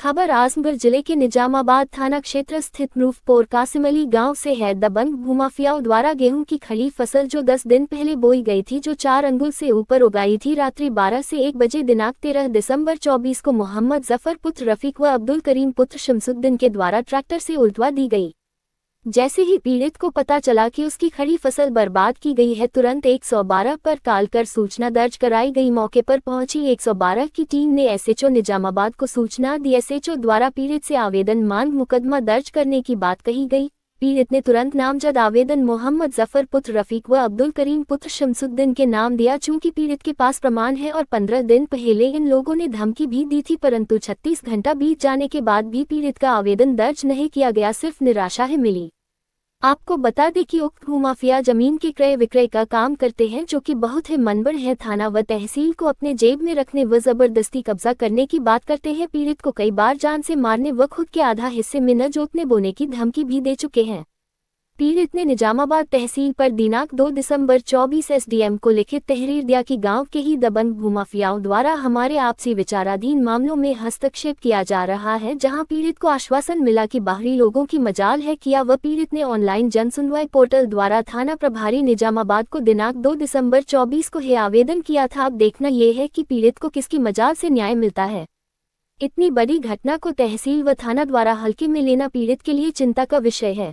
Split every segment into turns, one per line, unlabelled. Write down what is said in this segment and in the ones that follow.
खबर आजमगढ़ जिले के निजामाबाद थाना क्षेत्र स्थित रूफपोर कासिम अली गांव से है। दबंग भूमाफियाओं द्वारा गेहूं की खड़ी फसल जो 10 दिन पहले बोई गई थी, जो 4 अंगुल से ऊपर उगाई थी, रात्रि 12 से 1 बजे दिनांक 13 दिसंबर 24 को मोहम्मद जफर पुत्र रफीक व अब्दुल करीम पुत्र शमसुद्दीन के द्वारा ट्रैक्टर से उल्टवा दी गई। जैसे ही पीड़ित को पता चला कि उसकी खड़ी फसल बर्बाद की गई है, तुरंत 112 पर कॉल कर सूचना दर्ज कराई गई। मौके पर पहुंची 112 की टीम ने एसएचओ निजामाबाद को सूचना दी। एसएचओ द्वारा पीड़ित से आवेदन मांग मुकदमा दर्ज करने की बात कही गई। पीड़ित ने तुरंत नामजद आवेदन मोहम्मद जफर पुत्र रफीक व अब्दुल करीम पुत्र शमसुद्दीन के नाम दिया। चूंकि पीड़ित के पास प्रमाण है और 15 दिन पहले इन लोगों ने धमकी भी दी थी, परंतु 36 घंटा बीत जाने के बाद भी पीड़ित का आवेदन दर्ज नहीं किया गया। सिर्फ निराशा है मिली। आपको बता दें कि उक्त भूमाफिया जमीन के क्रय विक्रय का काम करते हैं, जो कि बहुत ही मनबड़ है। थाना व तहसील को अपने जेब में रखने व जबरदस्ती कब्जा करने की बात करते हैं। पीड़ित को कई बार जान से मारने व खुद के आधा हिस्से में न जोतने बोने की धमकी भी दे चुके हैं। पीड़ित ने निजामाबाद तहसील पर दिनांक 2 दिसंबर 24 एसडीएम को लिखित तहरीर दिया कि गांव के ही दबंग भूमाफियाओं द्वारा हमारे आपसी विचाराधीन मामलों में हस्तक्षेप किया जा रहा है। जहां पीड़ित को आश्वासन मिला कि बाहरी लोगों की मजाल है किया व पीड़ित ने ऑनलाइन जनसुनवाई पोर्टल द्वारा थाना प्रभारी निजामाबाद को दिनांक 2 दिसंबर 24 को है आवेदन किया था। अब देखना यह है कि पीड़ित को किसकी मजाल से न्याय मिलता है। इतनी बड़ी घटना को तहसील व थाना द्वारा हल्के में लेना पीड़ित के लिए चिंता का विषय है।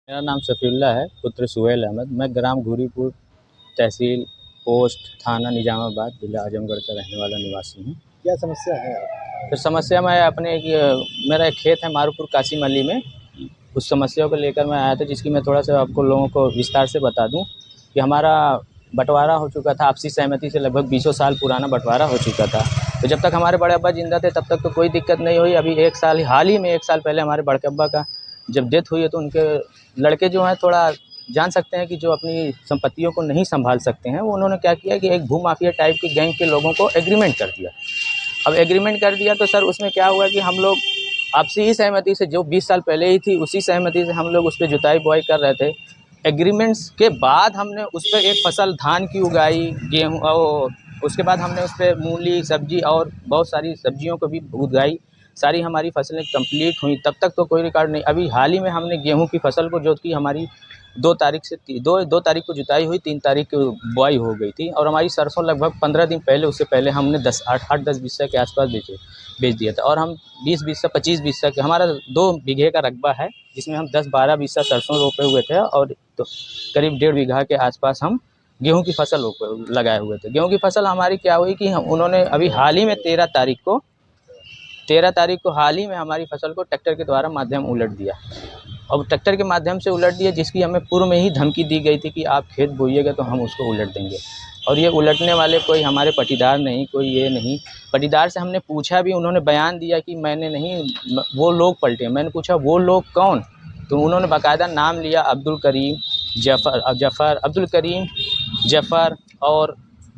मेरा नाम सफ़ीउल्लाह है, पुत्र सुहेल अहमद। मैं ग्राम घूरीपुर, तहसील पोस्ट थाना निजामाबाद, जिला आजमगढ़ का रहने वाला निवासी हूँ।
क्या समस्या है?
फिर समस्या मैं अपने मेरा एक खेत है मारूपुर कासिम अली में, उस समस्या को लेकर मैं आया था, जिसकी मैं थोड़ा सा आपको लोगों को विस्तार से बता दूं कि हमारा बंटवारा हो चुका था आपसी सहमति से। लगभग 20 साल पुराना बंटवारा हो चुका था। तो जब तक हमारे बड़े अब्बा जिंदा थे तब तक तो कोई दिक्कत नहीं हुई। अभी हाल ही में 1 साल पहले हमारे बड़े अब्बा का जब डेथ हुई है, तो उनके लड़के जो हैं थोड़ा जान सकते हैं कि जो अपनी संपत्तियों को नहीं संभाल सकते हैं, वो उन्होंने क्या किया कि एक भूमाफिया टाइप की गैंग के लोगों को एग्रीमेंट कर दिया। अब एग्रीमेंट कर दिया तो सर उसमें क्या हुआ कि हम लोग आपसी ही सहमति से, जो 20 साल पहले ही थी उसी सहमति से हम लोग उस पर जुताई बुआई कर रहे थे। एग्रीमेंट्स के बाद हमने उस पर एक फसल धान की उगाई, गेहूँ, और उसके बाद हमने उस पर मूली सब्जी और बहुत सारी सब्जियों को भी उगाई। सारी हमारी फसलें कंप्लीट हुई, तब तक तो कोई रिकॉर्ड नहीं। अभी हाल ही में हमने गेहूं की फसल को जोत की, हमारी 2 तारीख से 2 तारीख को जुताई हुई, 3 तारीख को बुआई हो गई थी। और हमारी सरसों लगभग 15 दिन पहले, उससे पहले हमने 8-10 बिस्सा के आसपास बेच दिया था। और हम 20 बिस्सा 25 बिस्सा के, हमारा 2 बीघे का रकबा है, जिसमें हम 10-12 बिस्सा सरसों रोपे हुए थे और तो करीब 1.5 बीघा के आसपास हम गेहूँ की फसल लगाए हुए थे। गेहूँ की फसल हमारी क्या हुई कि उन्होंने अभी हाल ही में 13 तारीख को हाल ही में हमारी फसल को ट्रैक्टर के द्वारा माध्यम उलट दिया। अब ट्रैक्टर के माध्यम से उलट दिया, जिसकी हमें पूर्व में ही धमकी दी गई थी कि आप खेत बोइएगा तो हम उसको उलट देंगे। और ये उलटने वाले कोई हमारे पटीदार नहीं, कोई ये नहीं। पटीदार से हमने पूछा भी, उन्होंने बयान दिया कि मैंने नहीं, वो लोग पलटे। मैंने पूछा वो लोग कौन, तो उन्होंने बाकायदा नाम लिया, अब्दुल करीम जफ़र। और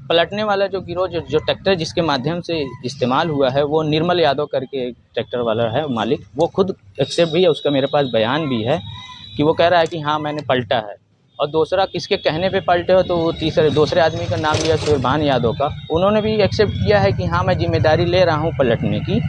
पलटने वाला जो गिरोह, जो ट्रैक्टर जिसके माध्यम से इस्तेमाल हुआ है, वो निर्मल यादव करके एक ट्रैक्टर वाला है मालिक। वो खुद एक्सेप्ट भी है, उसका मेरे पास बयान भी है कि वो कह रहा है कि हाँ मैंने पलटा है। और दूसरा किसके कहने पे पलटे हो, तो वो दूसरे आदमी का नाम लिया सुरभान यादव का, उन्होंने भी एक्सेप्ट किया है कि हाँ मैं जिम्मेदारी ले रहा हूँ पलटने की।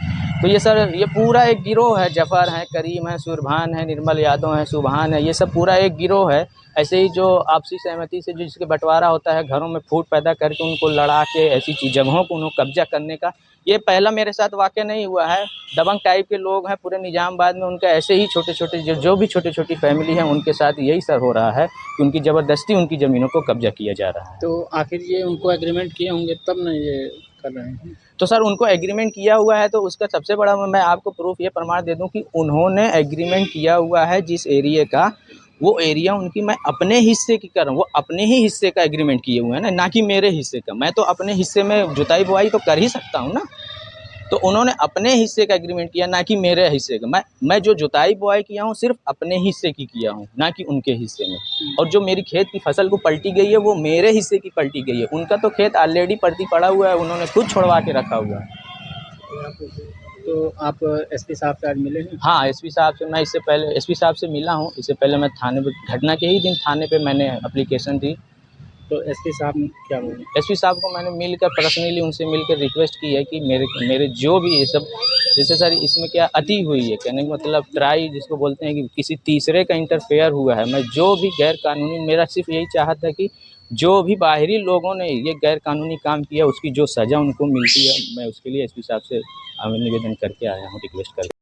तो ये सर, ये पूरा एक गिरोह है। जफ़र है, करीम है, सुरभान है, निर्मल यादव है, सुभान है, ये सब पूरा एक गिरोह है। ऐसे ही जो आपसी सहमति से जो जिसके बंटवारा होता है, घरों में फूट पैदा करके उनको लड़ा के ऐसी जगहों को उन्होंने कब्जा करने का, ये पहला मेरे साथ वाक़या नहीं हुआ है। दबंग टाइप के लोग हैं पूरे निजामाबाद में, उनका ऐसे ही छोटे छोटे जो भी छोटी छोटी फैमिली हैं, उनके साथ यही सर हो रहा है कि उनकी ज़बरदस्ती उनकी ज़मीनों को कब्जा किया जा रहा है।
तो आखिर ये उनको एग्रीमेंट किए होंगे तब ना ये कर रहे हैं?
तो सर उनको एग्रीमेंट किया हुआ है, तो उसका सबसे बड़ा मैं आपको प्रूफ ये प्रमाण दे दूं कि उन्होंने एग्रीमेंट किया हुआ है जिस एरिया का, वो एरिया उनकी मैं अपने हिस्से की कर रहा हूँ। वो अपने ही हिस्से का एग्रीमेंट किए हुए हैं ना कि मेरे हिस्से का। मैं तो अपने हिस्से में जुताई बुआई तो कर ही सकता हूँ ना। तो उन्होंने अपने हिस्से का एग्रीमेंट किया, ना कि मेरे हिस्से का। मैं जो जुताई बुआई किया हूँ सिर्फ अपने हिस्से की किया हूँ, ना कि उनके हिस्से में। और जो मेरी खेत की फसल को पलटी गई है, वो मेरे हिस्से की पलटी गई है। उनका तो खेत ऑलरेडी पलटी पड़ा हुआ है, उन्होंने खुद छोड़वा के रखा हुआ है।
तो आप एसपी साहब से आज मिले हैं?
हाँ, एसपी साहब से मैं इससे पहले एसपी साहब से मिला हूँ। इससे पहले मैं थाने पे, घटना के ही दिन थाने पे मैंने एप्लीकेशन दी
तो एसपी साहब ने क्या बोले?
एसपी साहब को मैंने मिलकर पर्सनली उनसे मिलकर रिक्वेस्ट की है कि मेरे जो भी ये सब, जैसे सर इसमें क्या अति हुई है, कहने का मतलब ट्राई जिसको बोलते हैं कि किसी तीसरे का इंटरफेयर हुआ है। मैं जो भी गैर कानूनी, मेरा सिर्फ यही चाहत है कि जो भी बाहरी लोगों ने ये गैर कानूनी काम किया उसकी जो सज़ा उनको मिलती है, मैं उसके लिए एसपी साहब से निवेदन करके आया हूँ, रिक्वेस्ट करके।